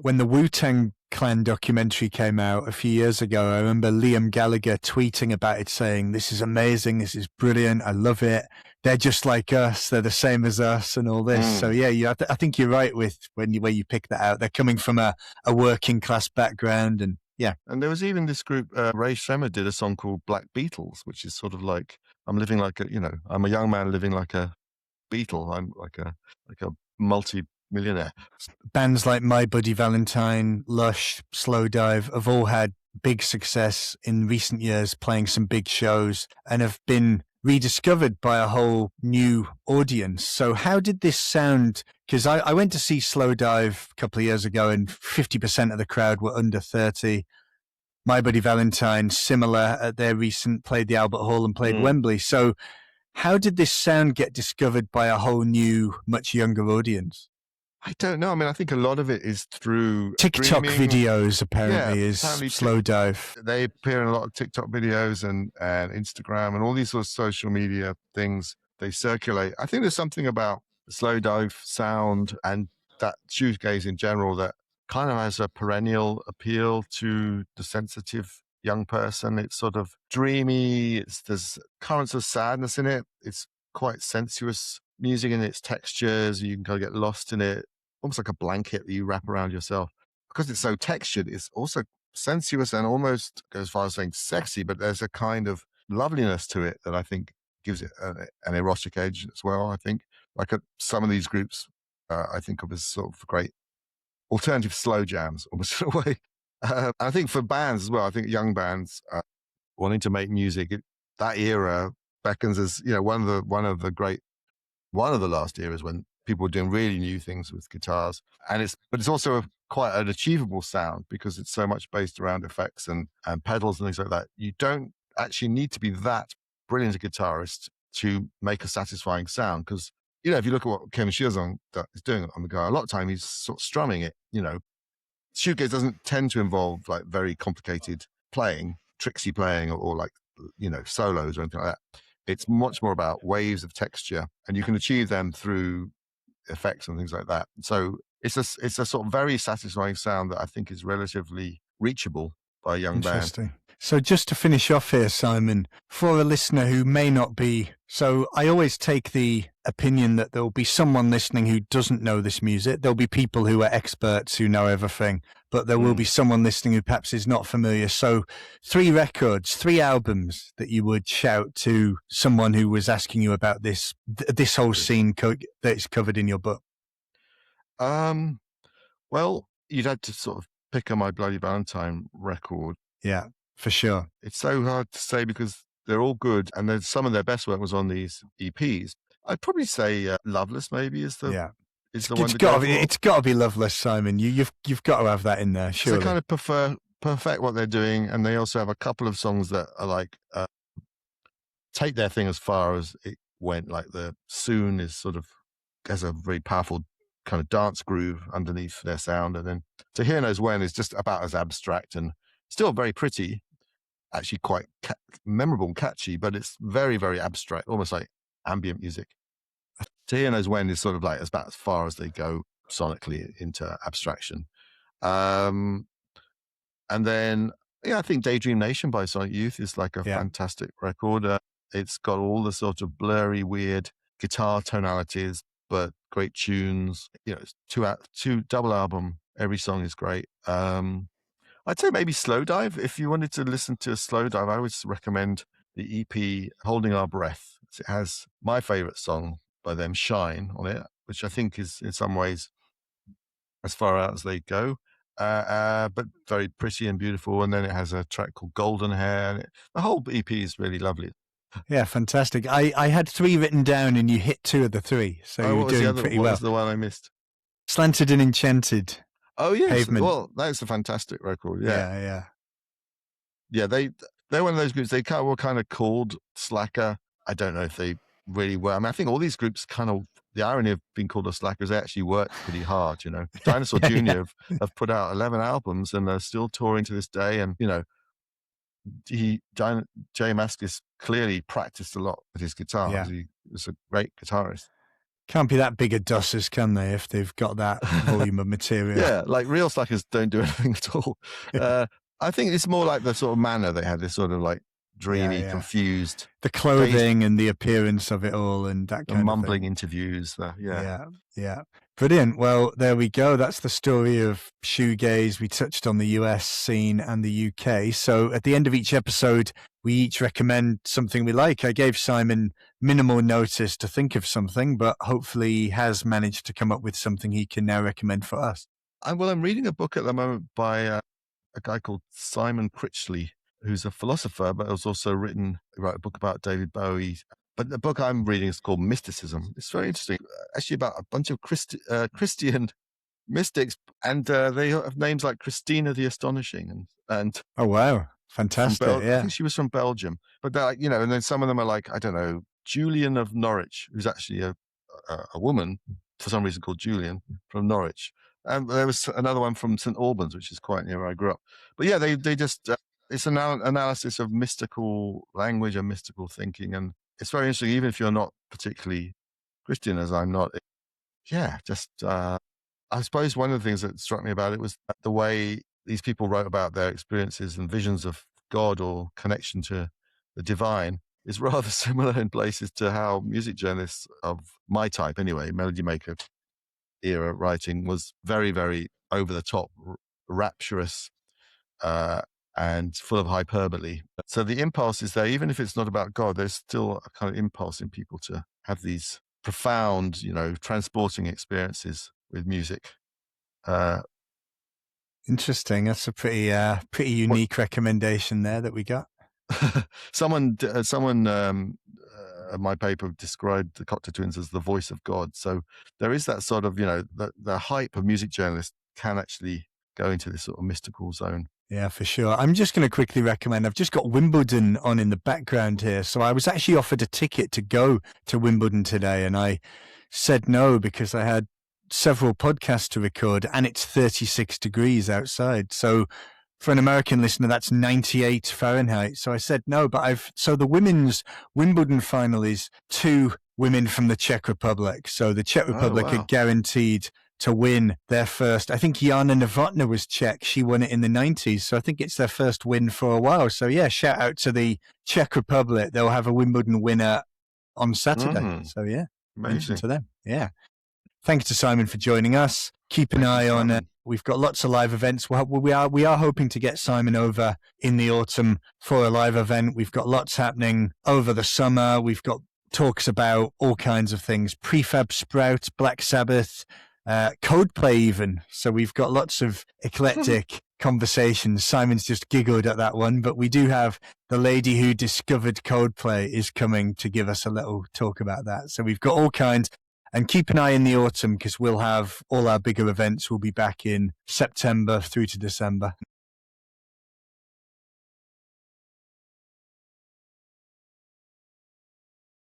when the Wu-Tang Clan documentary came out a few years ago, I remember Liam Gallagher tweeting about it, saying, "This is amazing, this is brilliant, I love it. They're just like us, they're the same as us," and all this. So I think you're right with where you pick that out. They're coming from a working class background, and And there was even this group, Ray Shremmer did a song called Black Beatles, which is sort of like, I'm living like I'm a young man living like a Beatle. I'm like a multi-millionaire. Bands like My Bloody Valentine, Lush, Slowdive have all had big success in recent years, playing some big shows, and have been rediscovered by a whole new audience. So how did this sound? Because I went to see Slowdive a couple of years ago, and 50% of the crowd were under 30. My Bloody Valentine, similar at their recent, played the Albert Hall and played Wembley. So how did this sound get discovered by a whole new, much younger audience? I don't know. I mean, I think a lot of it is through TikTok streaming. videos, apparently, is Slowdive. They appear in a lot of TikTok videos and Instagram and all these sort of social media things. They circulate. I think there's something about the Slowdive sound and that shoegaze in general that kind of has a perennial appeal to the sensitive young person. It's sort of dreamy. There's currents of sadness in it. It's quite sensuous music in its textures. You can kind of get lost in it, almost like a blanket that you wrap around yourself. Because it's so textured, it's also sensuous and almost goes as far as saying sexy, but there's a kind of loveliness to it that I think gives it an erotic edge as well. I think like some of these groups I think of as sort of great alternative slow jams, almost in a way. I think for bands as well, I think young bands wanting to make music, that era beckons as, you know, one of the last eras when people were doing really new things with guitars. But it's also quite an achievable sound because it's so much based around effects and pedals and things like that. You don't actually need to be that brilliant a guitarist to make a satisfying sound, because, you know, if you look at what Kevin Shearsong is doing on the guitar, a lot of time he's sort of strumming it, you know. Shoegaze doesn't tend to involve like very complicated playing, tricksy playing, or like, you know, solos or anything like that. It's much more about waves of texture, and you can achieve them through effects and things like that. So it's a sort of very satisfying sound that I think is relatively reachable by a young band. So just to finish off here, Simon, for a listener who may not be, so I always take the opinion that there'll be someone listening who doesn't know this music. There'll be people who are experts who know everything, but there will be someone listening who perhaps is not familiar. So 3 records, 3 albums that you would shout to someone who was asking you about this whole scene that is covered in your book. Well, you'd had to sort of pick a My Bloody Valentine record. Yeah, for sure. It's so hard to say because they're all good, and then some of their best work was on these EPs. I'd probably say Loveless maybe is the one. It's got to be Loveless, Simon. You've got to have that in there. Surely. They kind of perfect what they're doing, and they also have a couple of songs that are like take their thing as far as it went. Like the Soon is sort of has a very powerful kind of dance groove underneath their sound, and then To Hear Knows When is just about as abstract and still very pretty, actually quite memorable and catchy, but it's very, very abstract, almost like ambient music. So Here Knows When is sort of like about as far as they go sonically into abstraction. And then, yeah, I think Daydream Nation by Sonic Youth is like a fantastic record. It's got all the sort of blurry, weird guitar tonalities, but great tunes. It's two double album. Every song is great. I'd say maybe Slowdive. If you wanted to listen to a Slowdive, I would recommend the EP Holding Our Breath. It has my favorite song by them, Shine, on it, which I think is in some ways as far out as they go, but very pretty and beautiful. And then it has a track called Golden Hair. The whole EP is really lovely. Yeah, fantastic. I had 3 written down and you hit 2 of the 3. So you were doing pretty well. What was the one I missed? Slanted and Enchanted. Oh, yes. Pavement. Well, that's a fantastic record. Yeah. Yeah, they're one of those groups. They were kind of called slacker. I don't know if they really were. I mean, I think all these groups the irony of being called a slacker is they actually worked pretty hard, Dinosaur Jr have put out 11 albums and they're still touring to this day. And, Jay Mascis clearly practiced a lot with his guitar. Yeah. He was a great guitarist. Can't be that big a dossers, can they, if they've got that volume of material? Yeah, like real slackers don't do anything at all. I think it's more like the sort of manner they had, this sort of like dreamy, confused. The clothing and the appearance of it all and that kind of mumbling thing. Interviews. Yeah. Brilliant. Well, there we go. That's the story of Shoegaze. We touched on the US scene and the UK. So at the end of each episode, we each recommend something we like. I gave Simon minimal notice to think of something, but hopefully he has managed to come up with something he can now recommend for us. I'm reading a book at the moment by a guy called Simon Critchley, who's a philosopher, but has also wrote a book about David Bowie. But the book I'm reading is called Mysticism. It's very interesting, actually about a bunch of Christian mystics, and they have names like Christina the Astonishing, and oh wow, fantastic! I think she was from Belgium, but and then some of them are like, I don't know, Julian of Norwich, who's actually a woman for some reason called Julian from Norwich, and there was another one from St Albans, which is quite near where I grew up. But yeah, they just it's an analysis of mystical language and mystical thinking, and it's very interesting, even if you're not particularly Christian, as I'm not. I suppose one of the things that struck me about it was the way these people wrote about their experiences and visions of God or connection to the divine is rather similar in places to how music journalists of my type, anyway, melody maker era writing was very, very over the top, rapturous, and full of hyperbole. So the impulse is there, even if it's not about God, there's still a kind of impulse in people to have these profound, transporting experiences with music. Interesting. That's a pretty unique recommendation there that we got. Someone my paper described the Cocteau Twins as the voice of God. So there is that sort of, the hype of music journalists can actually go into this sort of mystical zone. Yeah, for sure. I'm just going to quickly recommend, I've just got Wimbledon on in the background here. So I was actually offered a ticket to go to Wimbledon today, and I said no because I had several podcasts to record and it's 36 degrees outside. So for an American listener, that's 98 Fahrenheit. So I said no, but so the women's Wimbledon final is 2 women from the Czech Republic. So the Czech Republic are guaranteed to win their first. I think Jana Novotná was Czech. She won it in the 90s. So I think it's their first win for a while. So yeah, shout out to the Czech Republic. They'll have a Wimbledon winner on Saturday. So yeah, mention to them. Yeah. Thanks to Simon for joining us. Keep an eye on we've got lots of live events. We are hoping to get Simon over in the autumn for a live event. We've got lots happening over the summer. We've got talks about all kinds of things. Prefab Sprout, Black Sabbath, Coldplay even. So we've got lots of eclectic conversations. Simon's just giggled at that one, but we do have the lady who discovered Coldplay is coming to give us a little talk about that. So we've got all kinds. And keep an eye in the autumn because we'll have all our bigger events. We'll be back in September through to December.